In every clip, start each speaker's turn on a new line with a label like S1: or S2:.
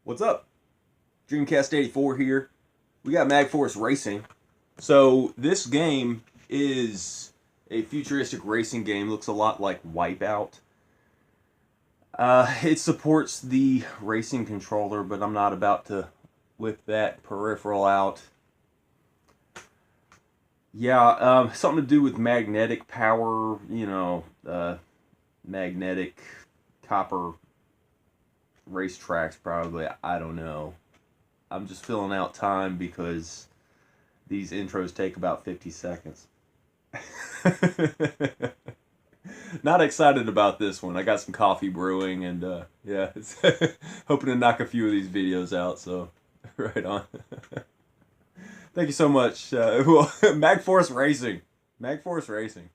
S1: What's up? Dreamcast 84 here. We got Magforce Racing. So this game is a futuristic racing game. Looks a lot like Wipeout. It supports the racing controller, but I'm not about to whip that peripheral out. Yeah, something to do with magnetic power, magnetic copper racetracks probably. I don't know. I'm just filling out time because these intros take about 50 seconds. Not excited about this one. I got some coffee brewing and yeah, hoping to knock a few of these videos out, so right on. Thank you so much. Magforce Racing. Magforce Racing.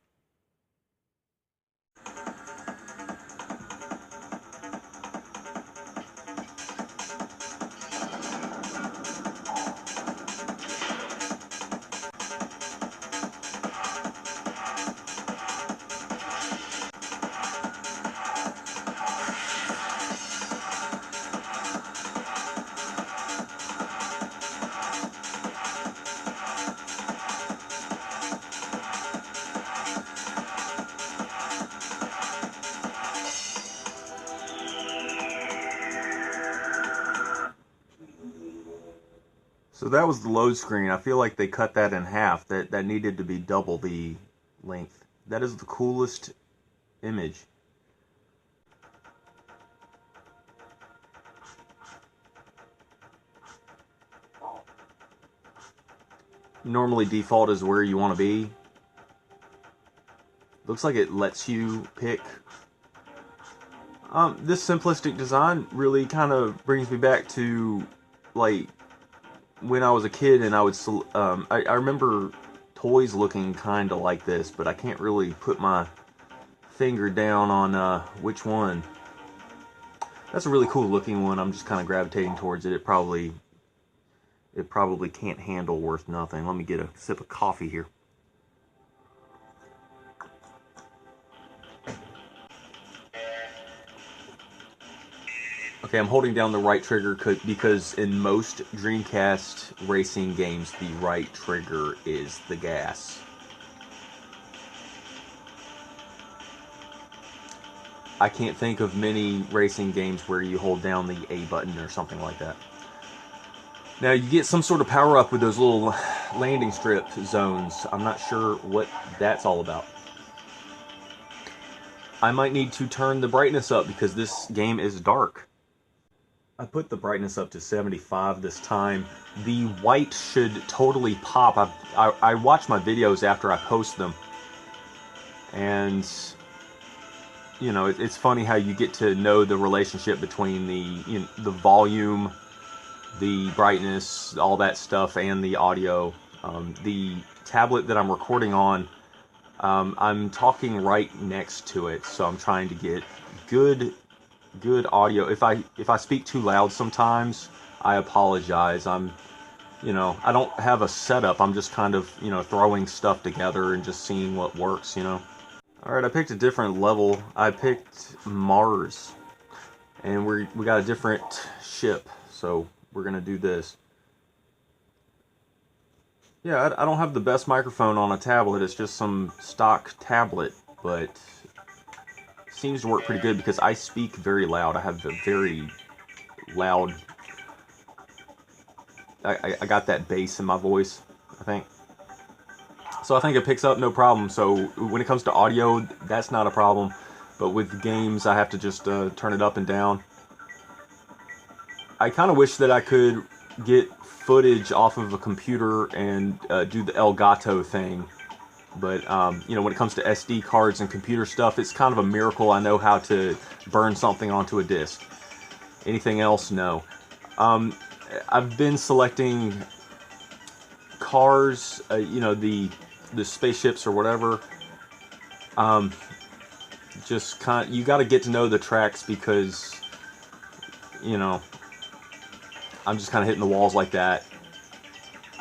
S1: So that was the load screen. I feel like they cut that in half. That needed to be double the length. That is the coolest image. Normally default is where you want to be. Looks like it lets you pick. This simplistic design really kind of brings me back to like when I was a kid, and I remember toys looking kind of like this, but I can't really put my finger down on which one. That's a really cool looking one. I'm just kind of gravitating towards it. It probably can't handle worth nothing. Let me get a sip of coffee here. Okay, I'm holding down the right trigger because in most Dreamcast racing games, the right trigger is the gas. I can't think of many racing games where you hold down the A button or something like that. Now, you get some sort of power-up with those little landing strip zones. I'm not sure what that's all about. I might need to turn the brightness up because this game is dark. I put the brightness up to 75 this time. The white should totally pop. I watch my videos after I post them. And, you know, it's funny how you get to know the relationship between the volume, the brightness, all that stuff, and the audio. The tablet that I'm recording on, I'm talking right next to it, so I'm trying to get good audio. If I speak too loud sometimes, I apologize. I don't have a setup. I'm just kind of, throwing stuff together and just seeing what works, Alright, I picked a different level. I picked Mars. And we got a different ship, so we're gonna do this. Yeah, I don't have the best microphone on a tablet. It's just some stock tablet, but seems to work pretty good because I speak very loud. I have a very loud. I got that bass in my voice, I think. So I think it picks up no problem. So when it comes to audio, that's not a problem. But with games, I have to just turn it up and down. I kind of wish that I could get footage off of a computer and do the Elgato thing. But, when it comes to SD cards and computer stuff, it's kind of a miracle I know how to burn something onto a disc. Anything else, no. I've been selecting cars, the spaceships or whatever. You got to get to know the tracks because, I'm just kind of hitting the walls like that.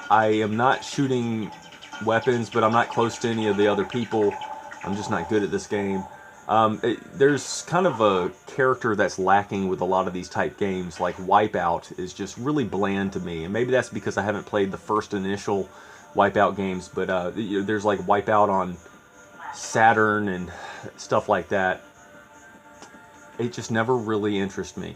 S1: I am not shooting weapons, but I'm not close to any of the other people. I'm just not good at this game. There's kind of a character that's lacking with a lot of these type games, like Wipeout, is just really bland to me. And maybe that's because I haven't played the first initial Wipeout games, but there's like Wipeout on Saturn and stuff like that. It just never really interests me.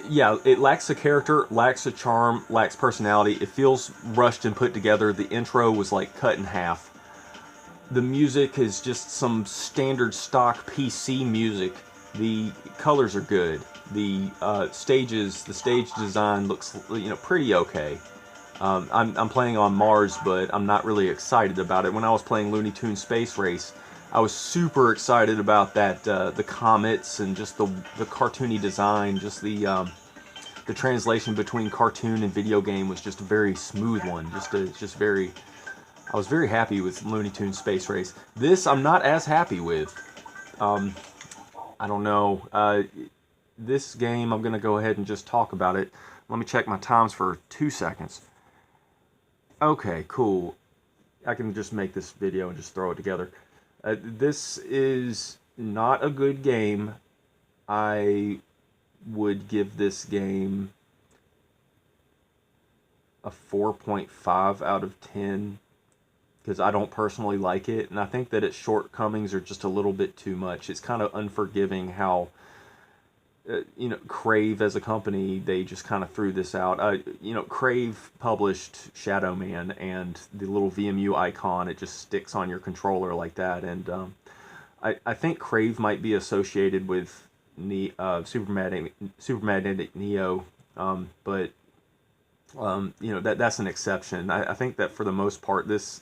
S1: Yeah, it lacks a character, lacks a charm, lacks personality. It feels rushed and put together. The intro was like cut in half. The music is just some standard stock PC music. The colors are good. The stages, the stage design looks, pretty okay. I'm playing on Mars, but I'm not really excited about it. When I was playing Looney Tunes Space Race, I was super excited about that, the comets and just the cartoony design, just the translation between cartoon and video game was just a very smooth one. I was very happy with Looney Tunes Space Race. This I'm not as happy with. I don't know. This game, I'm going to go ahead and just talk about it. Let me check my times for 2 seconds. Okay, cool. I can just make this video and just throw it together. This is not a good game. I would give this game a 4.5 out of 10 because I don't personally like it, and I think that its shortcomings are just a little bit too much. It's kind of unforgiving how Crave as a company, they just kind of threw this out. Crave published Shadow Man, and the little VMU icon, it just sticks on your controller like that. And I think Crave might be associated with Super Magnetic Neo, but that's an exception. I think that for the most part, this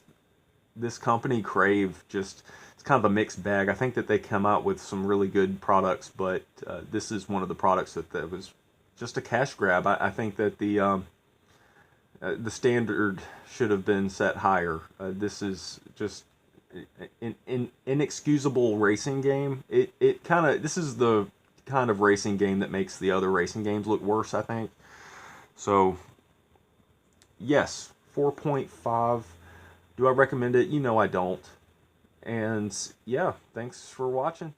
S1: company, Crave, it's kind of a mixed bag. I think that they come out with some really good products, but this is one of the products that was just a cash grab. I think that the standard should have been set higher. This is just an inexcusable racing game. This is the kind of racing game that makes the other racing games look worse, I think. So, yes, 4.5. Do I recommend it? I don't. And yeah, thanks for watching.